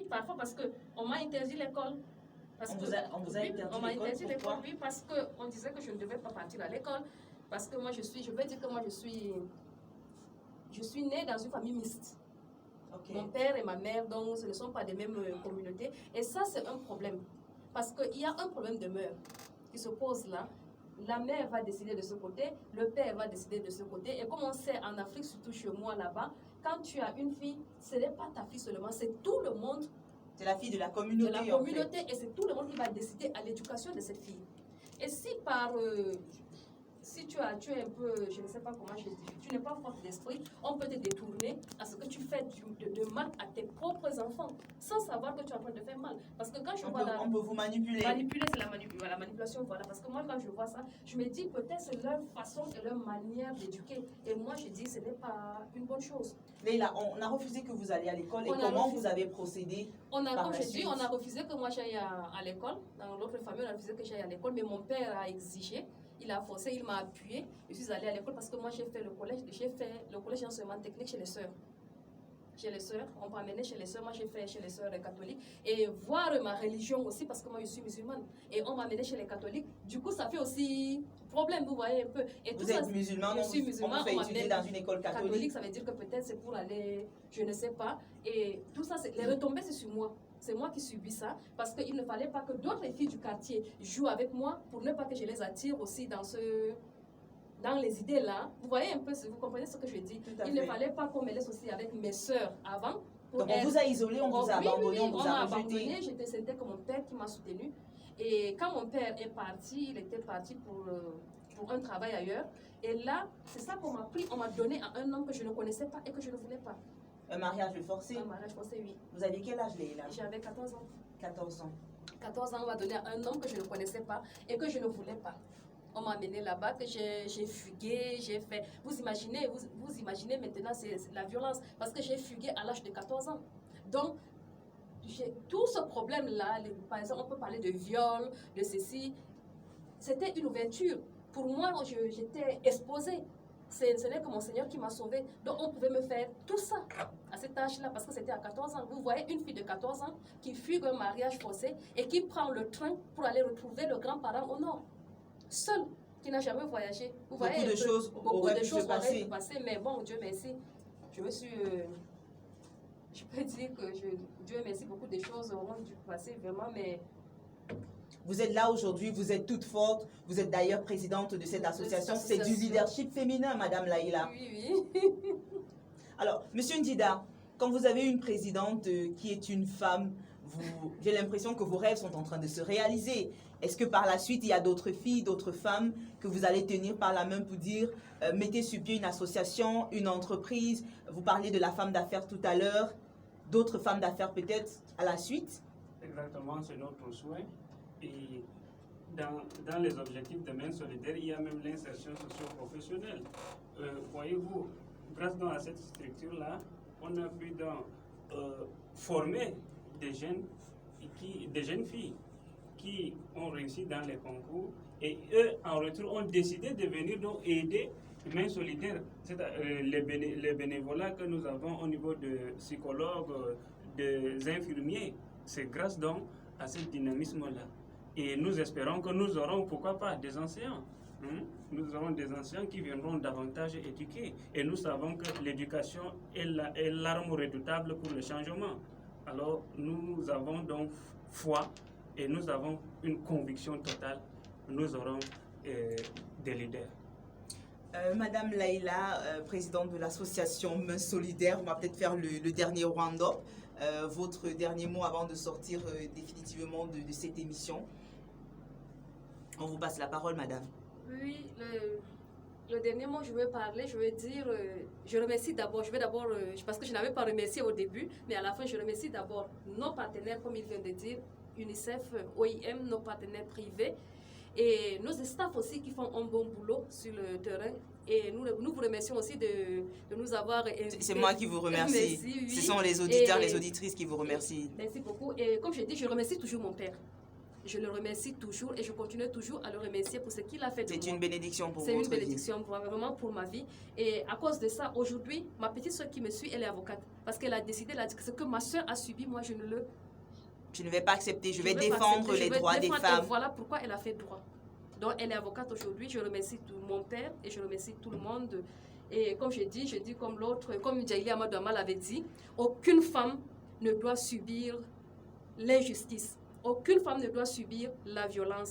parfois parce qu'on m'a interdit l'école. On vous a interdit l'école? On m'a interdit l'école, oui, parce qu'on disait que je ne devais pas partir à l'école. Parce que moi, je veux dire que moi, je suis née dans une famille mixte. Okay. Mon père et ma mère, donc, ce ne sont pas des mêmes communautés. Et ça, c'est un problème. Parce qu'il y a un problème de mœurs qui se pose là. La mère va décider de ce côté, le père va décider de ce côté. Et comme on sait en Afrique, surtout chez moi là-bas, quand tu as une fille, ce n'est pas ta fille seulement, c'est tout le monde. C'est la fille de la communauté. De la communauté, en fait. Et c'est tout le monde qui va décider à l'éducation de cette fille. Et si si tu es un peu, je ne sais pas comment je dis, tu n'es pas forte d'esprit, on peut te détourner à ce que tu fais de mal à tes propres enfants, sans savoir que tu es en train de faire mal. Parce que quand je vois on peut vous manipuler. Manipuler, c'est la manipulation, voilà. Parce que moi, quand je vois ça, je me dis peut-être c'est leur façon et leur manière d'éduquer. Et moi, je dis ce n'est pas une bonne chose. Leïla, on a refusé que vous alliez à l'école. Et comment vous avez procédé? Comme je dis, on a refusé que moi j'aille à l'école. Dans l'autre famille, on a refusé que j'aille à l'école. Mais mon père a exigé. Il a forcé, il m'a appuyé. Je suis allée à l'école parce que moi j'ai fait le collège. J'ai fait le collège d'enseignement technique chez les sœurs. Chez les sœurs, on peut amener chez les sœurs. Moi j'ai fait chez les sœurs catholiques. Et voir ma religion aussi parce que moi je suis musulmane. Et on m'a amené chez les catholiques. Du coup ça fait aussi problème, vous voyez un peu. Et vous êtes musulman, je suis musulman. On vous fait étudier dans une école catholique. Ça veut dire que peut-être c'est pour aller, je ne sais pas. Et tout ça, les retombées c'est sur moi. C'est moi qui subis ça parce qu'il ne fallait pas que d'autres filles du quartier jouent avec moi pour ne pas que je les attire aussi dans les idées là. Vous voyez un peu, vous comprenez ce que je dis? Il ne fallait pas qu'on me laisse aussi avec mes sœurs avant. Donc on vous a isolé, on vous a abandonné, on vous a rejeté. C'était comme mon père qui m'a soutenue. Et quand mon père est parti, il était parti pour un travail ailleurs. Et là, c'est ça qu'on m'a pris, on m'a donné à un homme que je ne connaissais pas et que je ne voulais pas. Un mariage forcé? Un mariage forcé, oui. Vous aviez quel âge, Leïla? J'avais 14 ans. 14 ans. 14 ans, on m'a donné à un homme que je ne connaissais pas et que je ne voulais pas. On m'a amené là-bas, que j'ai fugué, j'ai fait... Vous imaginez maintenant, c'est la violence. Parce que j'ai fugué à l'âge de 14 ans. Donc, tout ce problème-là, par exemple, on peut parler de viol, de ceci. C'était une ouverture. Pour moi, j'étais exposée. Ce n'est que mon Seigneur qui m'a sauvée. Donc, on pouvait me faire tout ça à cet âge-là, parce que c'était à 14 ans. Vous voyez une fille de 14 ans qui fugue un mariage forcé et qui prend le train pour aller retrouver le grand-parent au nord. Seule, qui n'a jamais voyagé. Vous voyez, beaucoup de choses auraient pu se passer. Mais bon, Dieu merci, je me suis... je peux dire que Dieu merci, beaucoup de choses auront dû passer vraiment, mais... Vous êtes là aujourd'hui, vous êtes toute forte, vous êtes d'ailleurs présidente de cette association. C'est du leadership féminin, Madame Leïla. Oui. Alors, Monsieur Ndida, quand vous avez une présidente qui est une femme, j'ai l'impression que vos rêves sont en train de se réaliser. Est-ce que par la suite, il y a d'autres filles, d'autres femmes que vous allez tenir par la main pour dire mettez sur pied une association, une entreprise? Vous parliez de la femme d'affaires tout à l'heure, d'autres femmes d'affaires peut-être à la suite? Exactement, c'est notre souhait. Et dans les objectifs de main solidaire, il y a même l'insertion socio-professionnelle. Voyez-vous, grâce à cette structure-là, on a pu former des jeunes filles qui ont réussi dans les concours et eux, en retour, ont décidé de venir donc aider Main Solidaire. C'est les bénévolats que nous avons au niveau de psychologues, des infirmiers. C'est grâce donc à ce dynamisme-là. Et nous espérons que nous aurons, pourquoi pas, des enseignants. Nous aurons des enseignants qui viendront davantage éduquer. Et nous savons que l'éducation est l'arme redoutable pour le changement. Alors, nous avons donc foi et nous avons une conviction totale. Nous aurons des leaders. Madame Leïla, présidente de l'association Main Solidaire, on va peut-être faire le dernier round-up. Votre dernier mot avant de sortir définitivement de cette émission. On vous passe la parole, madame. Oui, le dernier mot, je veux parler, je veux dire, je remercie d'abord, parce que je n'avais pas remercié au début, mais à la fin, je remercie d'abord nos partenaires, comme il vient de dire, UNICEF, OIM, nos partenaires privés, et nos staffs aussi qui font un bon boulot sur le terrain. Et nous vous remercions aussi de nous avoir... C'est moi qui vous remercie. Merci, oui. Ce sont les auditeurs, les auditrices qui vous remercient. Merci beaucoup. Et comme je dis, je remercie toujours mon père. Je le remercie toujours et je continue toujours à le remercier pour ce qu'il a fait de moi. C'est une bénédiction pour C'est votre une bénédiction vraiment pour ma vie. Et à cause de ça, aujourd'hui, ma petite soeur qui me suit, elle est avocate. Parce qu'elle a décidé, elle a dit que ce que ma soeur a subi, moi, je ne vais pas accepter, je vais vais pas défendre accepter, les je vais droits des défendre, femmes. et voilà pourquoi elle a fait droit. Donc, elle est avocate aujourd'hui. Je remercie tout mon père et je remercie tout le monde. Et comme je dis comme l'autre, comme Djaïli Amadouama l'avait dit, aucune femme ne doit subir l'injustice. Aucune femme ne doit subir la violence.